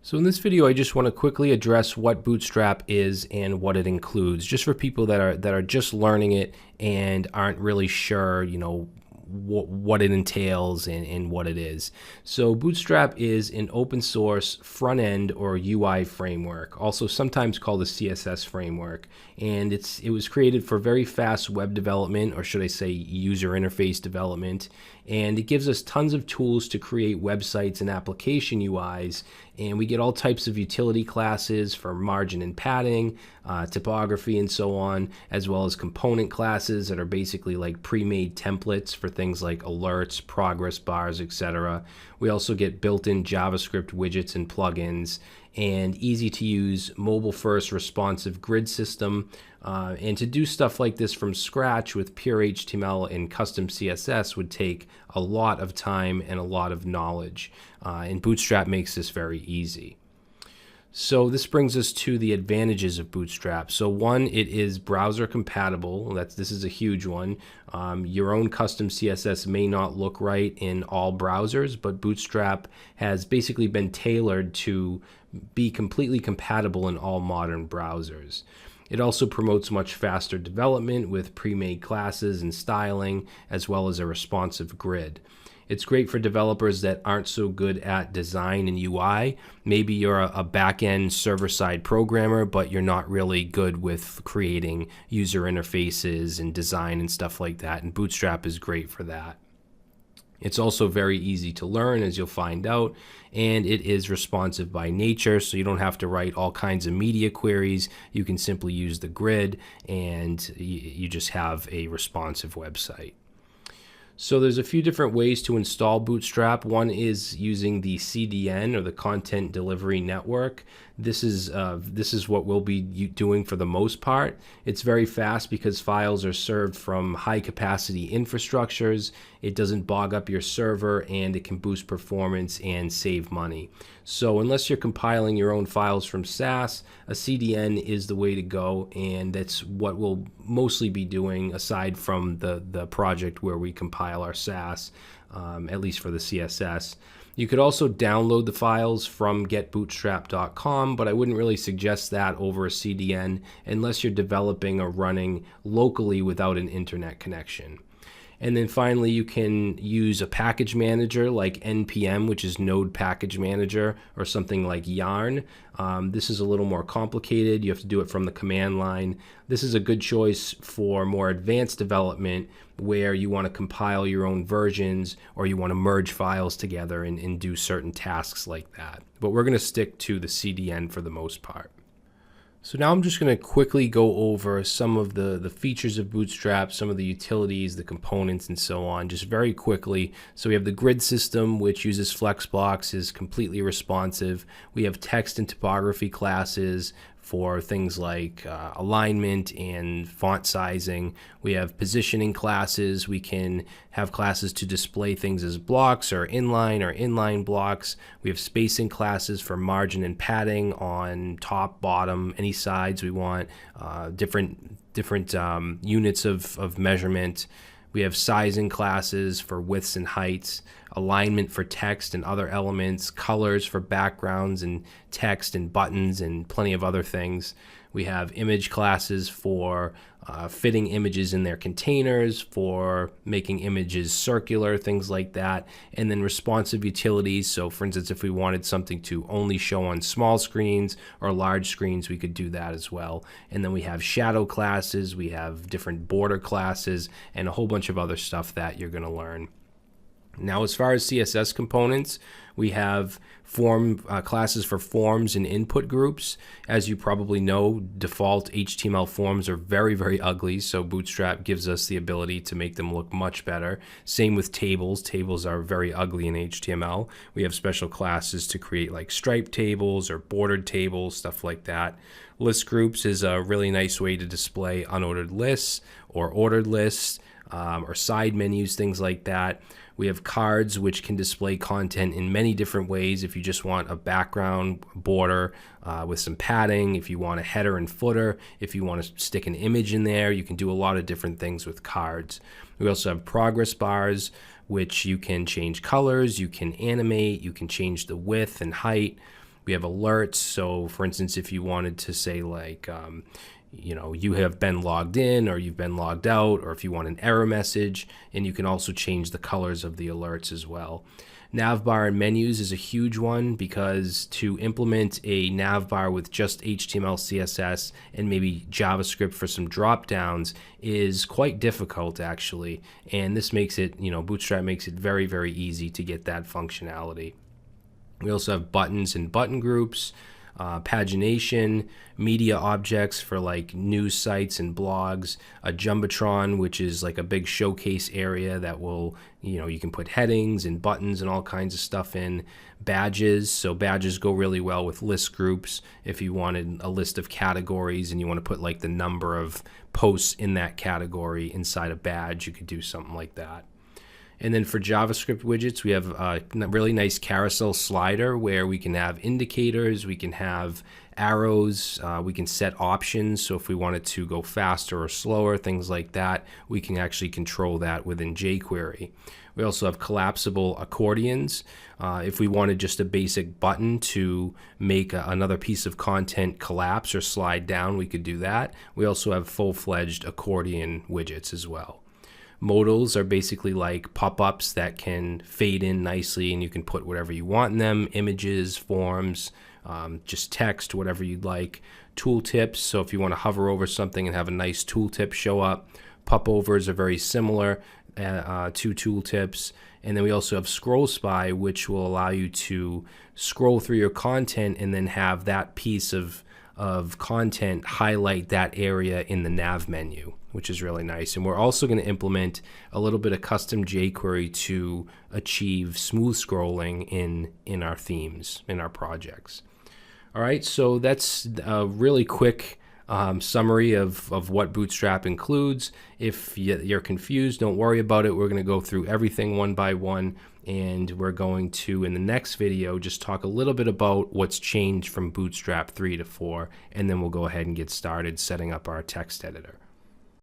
So in this video, I just want to quickly address what Bootstrap is and what it includes, just for people that are just learning it and aren't really sure, what it entails and what it is. So Bootstrap is an open source front end or UI framework, also sometimes called a CSS framework, and it was created for very fast web development, or should I say user interface development, and it gives us tons of tools to create websites and application UIs, and we get all types of utility classes for margin and padding, typography, and so on, as well as component classes that are basically like pre-made templates for things like alerts, progress bars, etc. We also get built-in JavaScript widgets and plugins, and easy to use mobile first responsive grid system. And to do stuff like this from scratch with pure HTML and custom CSS would take a lot of time and a lot of knowledge. And Bootstrap makes this very easy. So this brings us to the advantages of Bootstrap. So one, it is browser compatible. This is a huge one. Your own custom CSS may not look right in all browsers, but Bootstrap has basically been tailored to be completely compatible in all modern browsers. It also promotes much faster development with pre-made classes and styling, as well as a responsive grid. It's great for developers that aren't so good at design and UI. Maybe you're a back-end server-side programmer, but you're not really good with creating user interfaces and design and stuff like that, and Bootstrap is great for that. It's also very easy to learn, as you'll find out, and it is responsive by nature, so you don't have to write all kinds of media queries. You can simply use the grid, and you just have a responsive website. So there's a few different ways to install Bootstrap. One is using the CDN, or the Content Delivery Network. This is what we'll be doing for the most part. It's very fast because files are served from high capacity infrastructures. It doesn't bog up your server, and it can boost performance and save money. So unless you're compiling your own files from SAS, a CDN is the way to go, and that's what we'll mostly be doing aside from the project where we compile our SAS, at least for the CSS. You could also download the files from getbootstrap.com, but I wouldn't really suggest that over a CDN unless you're developing or running locally without an internet connection. And then finally, you can use a package manager like NPM, which is Node Package Manager, or something like Yarn. This is a little more complicated. You have to do it from the command line. This is a good choice for more advanced development where you want to compile your own versions, or you want to merge files together and do certain tasks like that. But we're going to stick to the CDN for the most part. So now I'm just going to quickly go over some of the features of Bootstrap, some of the utilities, the components, and so on, just very quickly. So we have the grid system, which uses Flexblocks, is completely responsive. We have text and typography classes for things like alignment and font sizing. We have positioning classes. We can have classes to display things as blocks or inline blocks. We have spacing classes for margin and padding on top, bottom, any sides we want, different units of measurement. We have sizing classes for widths and heights, alignment for text and other elements, colors for backgrounds and text and buttons, and plenty of other things. We have image classes for fitting images in their containers, for making images circular, things like that. And then responsive utilities. So for instance, if we wanted something to only show on small screens or large screens, we could do that as well. And then we have shadow classes, we have different border classes, and a whole bunch of other stuff that you're going to learn. Now, as far as CSS components, we have classes for forms and input groups. As you probably know, default HTML forms are very, very ugly, so Bootstrap gives us the ability to make them look much better. Same with tables. Tables are very ugly in HTML. We have special classes to create like striped tables or bordered tables, stuff like that. List groups is a really nice way to display unordered lists or ordered lists, or side menus, things like that. We have cards, which can display content in many different ways. If you just want a background border with some padding, if you want a header and footer, if you want to stick an image in there, you can do a lot of different things with cards. We also have progress bars, which you can change colors, you can animate, you can change the width and height. We have alerts. So for instance, if you wanted to say like, you have been logged in or you've been logged out, or if you want an error message, and you can also change the colors of the alerts as well. Navbar and menus is a huge one, because to implement a navbar with just HTML, CSS, and maybe JavaScript for some drop downs is quite difficult actually. And this makes it, Bootstrap makes it very, very easy to get that functionality. We also have buttons and button groups, pagination, media objects for like news sites and blogs, a Jumbotron, which is like a big showcase area that will, you can put headings and buttons and all kinds of stuff in. Badges, so badges go really well with list groups. If you wanted a list of categories and you want to put like the number of posts in that category inside a badge, you could do something like that. And then for JavaScript widgets, we have a really nice carousel slider where we can have indicators, we can have arrows, we can set options. So if we wanted to go faster or slower, things like that, we can actually control that within jQuery. We also have collapsible accordions. If we wanted just a basic button to make another piece of content collapse or slide down, we could do that. We also have full-fledged accordion widgets as well. Modals are basically like pop-ups that can fade in nicely, and you can put whatever you want in them, images, forms, just text, whatever you'd like. Tooltips, so if you want to hover over something and have a nice tooltip show up. Popovers are very similar to tooltips. And then we also have Scroll Spy, which will allow you to scroll through your content and then have that piece of content highlight that area in the nav menu, which is really nice. And we're also going to implement a little bit of custom jQuery to achieve smooth scrolling in our themes, in our projects. All right, so that's a really quick summary of what Bootstrap includes. If you're confused, don't worry about it. We're going to go through everything one by one, and we're going to, in the next video, just talk a little bit about what's changed from Bootstrap 3 to 4, and then we'll go ahead and get started setting up our text editor.